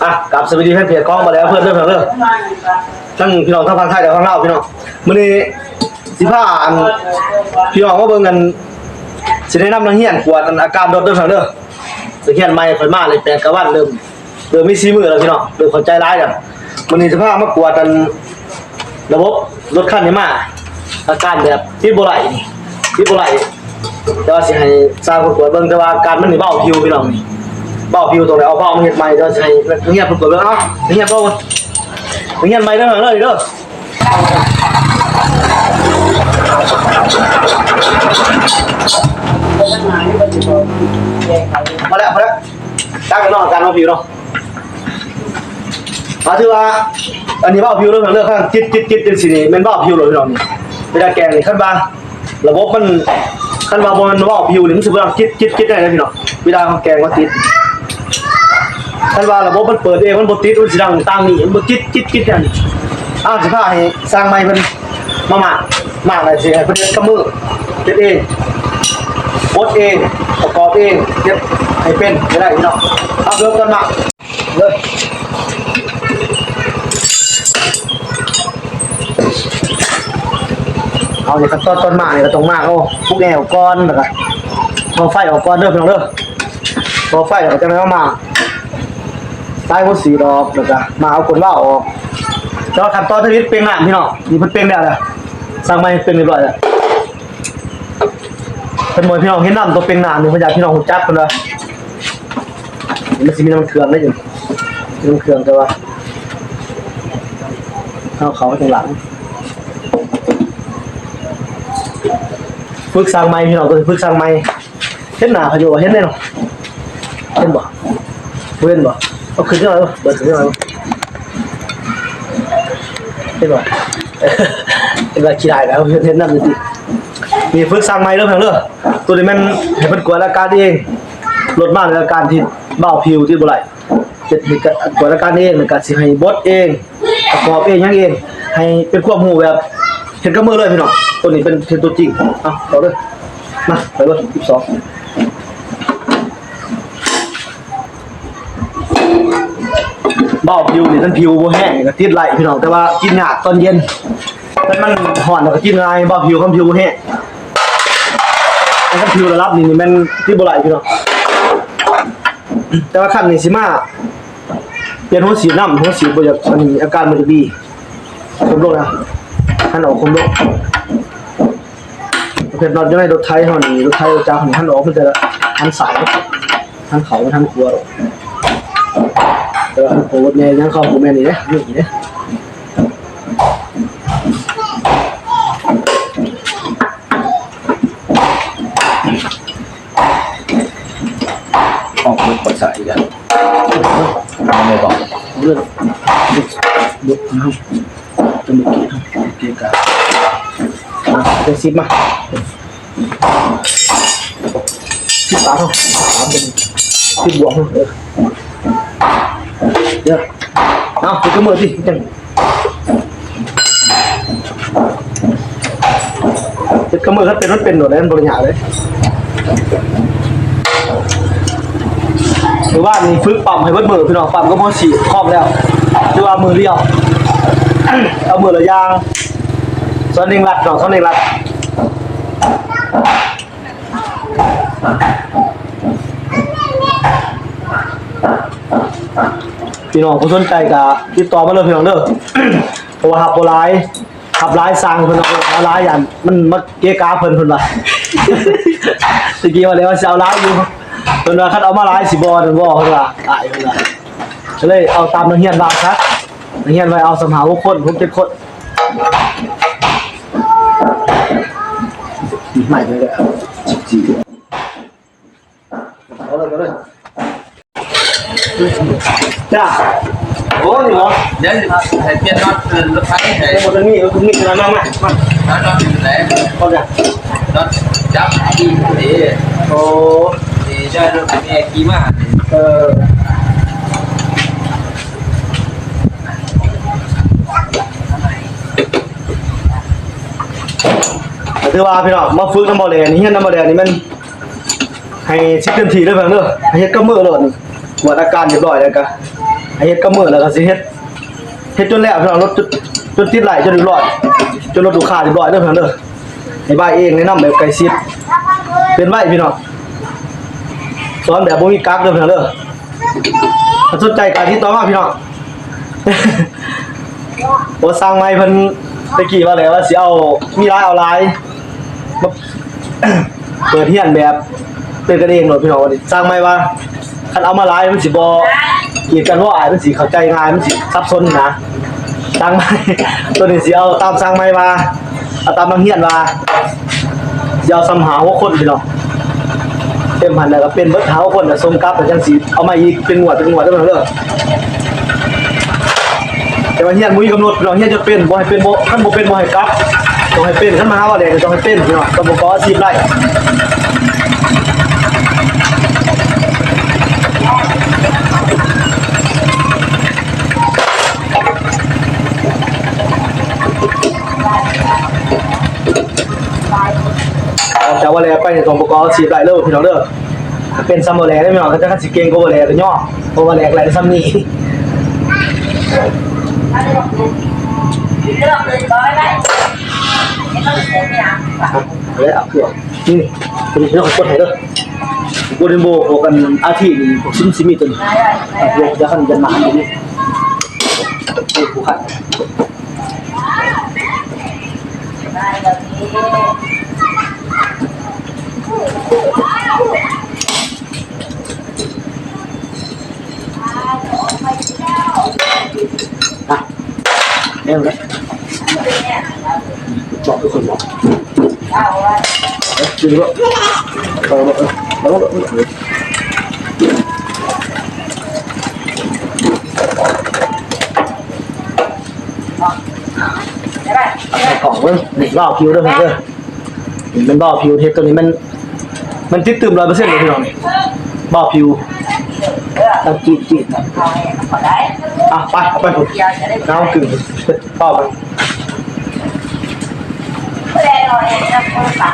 กับสวัสดีแฟนเพจกล้องมาแล้วเพื่อนเพื่อนเพื่อนทั้งพี่น้องทั้งฝั่งไทยและฝั่งลาวพี่น้องมื้อนี้สิพาพี่น้องมาเบิ่งกันสิได้นำนักเรียนกวดอาการโดดเด้อเด้อนักเรียนใหม่ค่อยมาเลย8 กว่าวันเริ่มมี4 มื้อแล้วพี่น้องเริ่มเข้าใจหลายแล้วมื้อนี้สิพามากวดกันระบบรถคันนี้มาอาการแบบติดบ่ไหลติดบ่ไหลแต่ว่าสิให้สร้างคนกวดเบิ่งแต่ว่าอาการมันนี่เบาผิวพี่น้องนี่เบาผิวตรงไหนเอาเบามาเฮ็ดใหม่เด้อสิให้นักเรียนเพิ่นกวดเบิ่งเนาะนักเรียนเบานักเรียนใหม่เด้อเด้อมาแล้วตั้งกันนอกการเอาผิวเนาะมาถือว่าอันนี้เบ้าผิวเรื่องข้างจิตจังสินี่มันเบ้าผิวเลยพี่น้องนี่เวลาแกงนี่ขั้นว่าระบบมันขั้นว่าบนมันเบ้าผิวนี่มันสิว่าจิตได้นะพี่น้องเวลาแกงว่าติดขั้นว่าระบบมันเปิดเองมันบ่ติดมันสิดังตั้งนี่มันบ่จิตอย่างนี้สิพาให้สร้างใหม่เพิ่นมากเลยสิให้เพิ่นเฮ็ดกับมือเฮ็ดเองบดเองประกอบเองเฮ็ดให้เป็นได้พี่น้องเริ่มกันมาเลยเอาเนี่ยขั้นตอนต้นมากเนี่ยก็ตรงมากเอาพวกแนวก้อนแล้วก็พอไฟออกก้อนเด้อพี่น้องเด้อพอไฟออกจากนั้นมาใต้หัวสีดอกแล้วก็มาเอาคนว่าออกแล้วขั้นตอนที่เป็นน้ำพี่น้องนี่เพิ่นเป็นแล้วสร้างไม้เป็นเรียบร้อยแล้วเป็นมวยพี่น้องเห็นน้ำตัวเป็นน้ำหนึ่งพยาพี่น้องหุ่นจักกันเลยมันจะมีน้ำเครื่องได้อยู่น้ำเครื่องแต่ว่าเขาตรงหลังฝึกสร้างไม้พี่น้องก็ฝึกสร้างไม้เห็นหนาพายุเห็นได้หรอเห็นบ่เห็นบ่เอาขึ้นยังไงเบิดขึ้นยังไงเห็นบ่เห็นว่าขี้ได้แล้วเห็นน้ำจริงมีฝึกสร้างไม้เรื่องเรื่องตัวนี้มันให้เป็นกวดอาการเองลดมากในอาการที่เบาผิวที่บ่ไหลจะมีกวดอาการเองในการสิให้บดเองประกอบเองยังเองให้เป็นความหูแบบเห็นกับมือเลยพี่น้องตัวนี้เป็นตัวจริงต่อเลยมาไปเลย12เบาผิวนี่ท่านผิวบ่แห้งก็ติดไหลพี่น้องแต่ว่ากินยากตอนเย็นมันห่อนแล้วก็กินง่ายเบาผิวคำผิวบ่แห้งคำผิวระดับนี่มันที่บ่ไหลพี่น้องแต่ว่าขั้นนี้สิมาเปลี่ยนหัวสีน้ำหัวสีบ่อยากอันนี้อาการมันจะดีคมโลกนะท่านออกคมโลกเพชรนอนจะไม่รถไทยเท่านี้รถไทยรถจ้าของท่านออกมันจะทันสายทันเขาทันครัวแต่ว่าโคตรแม่ยังเข้าโคแม่นี่เนี่ยออกรถปัสสาวะกันไม่บอกเรื่องบุกนะครับจะมีเกี่ยวกับเป็นซิปมาซิปตาเท่าเป็นซิปบวกเดี๋ยวเอาไปกระมือสิจังเป็นกระมือครับเป็นหนวดแล้วบริหารเลยหรือว่านี่ฝึกปั๊มให้เบิดมือพี่น้องปั๊มก็พอฉีดครอบแล้วหรือว่ามือเดียวเอามือละยางซ้อนเร่งรัดน้องซ้อนเร่งรัดพี่น้องผู้สนใจกับติดต่อมาเลยพี่น้องเด้อเพราะว่าขับร้ายสร้างเพิ่นเอาร้ายอย่างมันมาเกะกะเพิ่นว่าตะกี้ว่าแล้วว่าสิเอาร้ายอยู่เพิ่นว่าคันเอามาร้ายสิบ่นั่นบ่เพิ่นว่าตายเพิ่นว่าก็เลยเอาตามนักเรียนบางครับนักเรียนไว้เอาสำหา6 คนผม7 คนใหม่เลยเอาเลยจ้าโอ้นี่เหรอเดี๋ยวให้เปลี่ยนน็อตรถไฟให้ตรงนี้มาน็อตไหนเอาจ้ะน็อตจับกี่ดีโอ้ดีได้รถแม่กี่มาถือว่าพี่น้องมาฝึกน้ำบอลแดงนี่เฮ็ดน้ำบอลแดงนี่มันให้ชิคเก้นทีด้วยเพิ่นเด้อให้เฮ็ดกับมือโลดนี่หมดอาการเรียบร้อยแล้วก็ เฮ็ดก็มื้อแล้วก็สิเฮ็ดจนแล้วพี่น้องรถจนติดไหลจนเรียบร้อยจนรถลูกค้าเรียบร้อยเด้อพี่น้องเด้อให้บ้านเองแนะนำแบบไกลชิดเป็นไว้พี่น้องสอนแบบบ่มีกักเด้อพี่น้องเด้อถ้าสนใจการที่ต่อมาพี่น้อง บ่สร้างไม้เพิ่นตะกี้ว่าแล้วว่าสิเอามีรายเอาหลายมา เปิดเฮียนแบบเป็นกันเองโลดพี่น้องว่าสร้างไม้ว่าคันเอามาหลายมันสิบ่เกียดกันว่าอ้ายมันสิเข้าใจง่ายมันสิซับซ้อนนะสร้างไม้ ตัวนี้สิเอาตามสร้างไม้ว่าเอาตามนักเรียนว่าสิเอาซ้ำหาหัวคนพี่น้องเต็มหันแล้วก็เป็นเบิดหาหัวคนน่ะสมกับแต่จังสิเอามาอีกเป็นงวดเด้อพี่น้องเด้อแต่ว่าเฮียนมุ้ยกำหนดเราเฮียนจะเป็นบ่ให้เป็นบ่คันบ่เป็นบ่ให้กลับต้องให้เป็นคันมาหาว่าแดงต้องให้เป็นพี่น้องก็บ่ขออาชีพได้แต่ว่าแลไปเนี่ยต้องบ่ขออาชีพได้เด้อพี่น้องเด้อเป็นซัมบ่แลได้พี่น้องก็จะคันสิเก่งก็บ่แลก็ย่อเพราะว่าแลกหลายซ้ำนี้ เลือกเลยร้อยได้ไม่ต้องเสียเวลา เลยอ่ะคือนี่เป็นเรื่องของกฎหมายเด้อกูเรนโบโอกันอาทินี่พวกชิ้นซิมีตัวนี้เดี๋ยวจะขันยันมาอันนี้โอ้ผู้ขัด ได้แบบนี้ อ่ะเอ็มเลยบอกทุกคนบอก เอาไว้ จริงด้วยได้ไหม ใส่กล่องเว้ยนี่บ่าวผิวด้วยเด้อมันบ่าวผิวเทปตัวนี้มันติดตึม100%เลยพี่น้องบ่าวผิวตั้งจีด เอาไว้พอได้ อ่ะไปเอาไปผม เดียวจะได้ น้ำกึ่งเข้าไป เพื่อได้รอยนะคนปาก